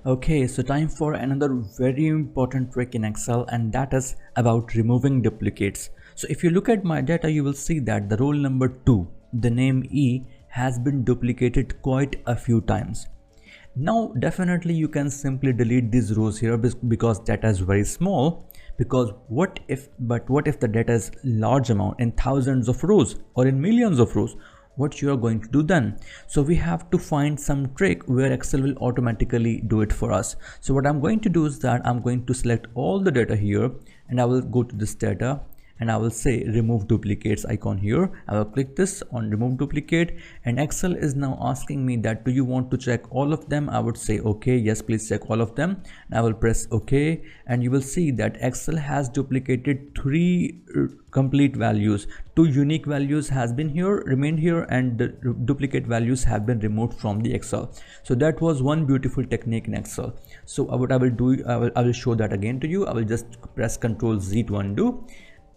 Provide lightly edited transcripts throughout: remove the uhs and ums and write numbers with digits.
Okay, so time for another very important trick in Excel, and that is about removing duplicates. So if you look at my data, you will see that the roll number 2, the name E, has been duplicated quite a few times. Now definitely you can simply delete these rows here because data is very small. Because what if the data is large amount in thousands of rows or in millions of rows? What you are going to do then? So we have to find some trick where Excel will automatically do it for us. So what I'm going to do is that I'm going to select all the data here, and I will go to this data, and I will say remove duplicates icon here. I will click this on remove duplicate, and Excel is now asking me that do you want to check all of them. I would say okay, yes, please check all of them, and I will press okay, and you will see that Excel has duplicated 3 complete values. 2 unique values has been here, remained here, and the duplicate values have been removed from the Excel. So that was one beautiful technique in Excel. So what I will do, I will show that again to you. I will just press Ctrl Z to undo.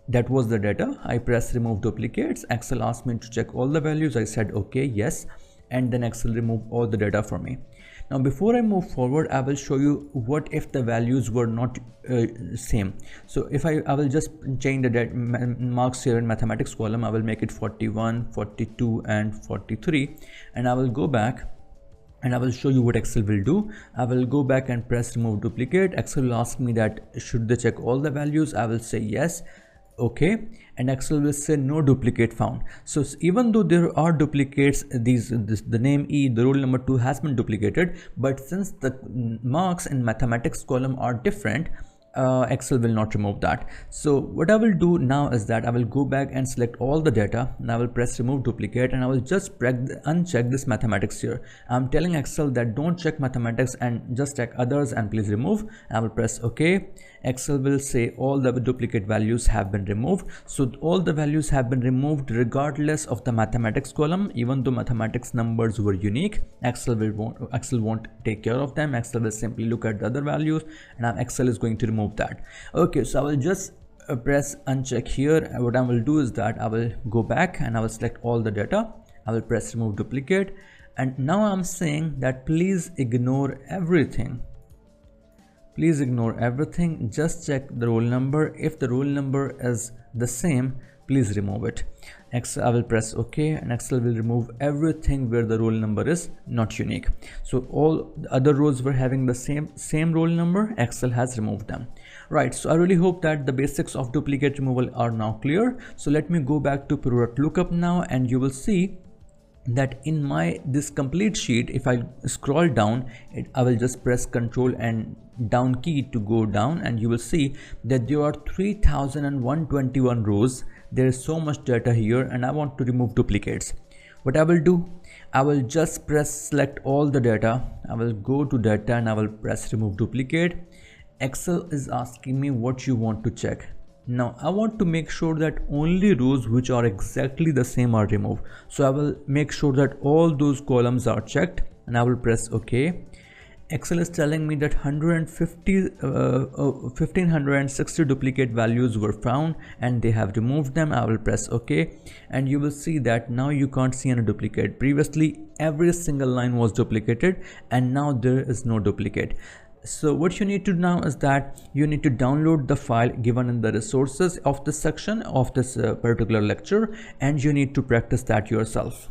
That was the data. I press remove duplicates. Excel asked me to check all the values. I said okay, yes, and then Excel removed all the data for me. Now before I move forward, I will show you what if the values were not same. So if I will just change the marks here in mathematics column. I will make it 41, 42 and 43, and I will go back and I will show you what Excel will do. I will go back and press remove duplicate. Excel will ask me that should they check all the values. I will say yes, okay, and Excel will say no duplicate found. So even though there are duplicates, the name E, the roll number 2 has been duplicated, but since the marks in mathematics column are different, Excel will not remove that. So what I will do now is that I will go back and select all the data, and I will press remove duplicate, and I will just uncheck this mathematics here. I'm telling Excel that don't check mathematics and just check others and please remove. I will press OK. Excel will say all the duplicate values have been removed. So all the values have been removed regardless of the mathematics column. Even though mathematics numbers were unique, Excel won't take care of them. Excel will simply look at the other values, and Excel is going to remove that. Okay, so I will just press uncheck here. What I will do is that I will go back and I will select all the data. I will press remove duplicate, and now I'm saying that please ignore everything. Please ignore everything, just check the roll number. If the roll number is the same, please remove it. I will press OK, and Excel will remove everything where the roll number is not unique. So all the other rows were having the same roll number. Excel has removed them. Right, so I really hope that the basics of duplicate removal are now clear. So let me go back to product lookup now, and you will see that in this complete sheet, if I scroll down, I will just press Ctrl and down key to go down, and you will see that there are 3121 rows. There is so much data here, and I want to remove duplicates. What I will do, I will just press select all the data. I will go to data and I will press remove duplicate. Excel is asking me what you want to check. Now I want to make sure that only rows which are exactly the same are removed. So I will make sure that all those columns are checked, and I will press OK. Excel is telling me that 1560 duplicate values were found and they have removed them. I will press OK, and you will see that now you can't see any duplicate. Previously every single line was duplicated, and now there is no duplicate. So what you need to do now is that you need to download the file given in the resources of this section of this particular lecture, and you need to practice that yourself.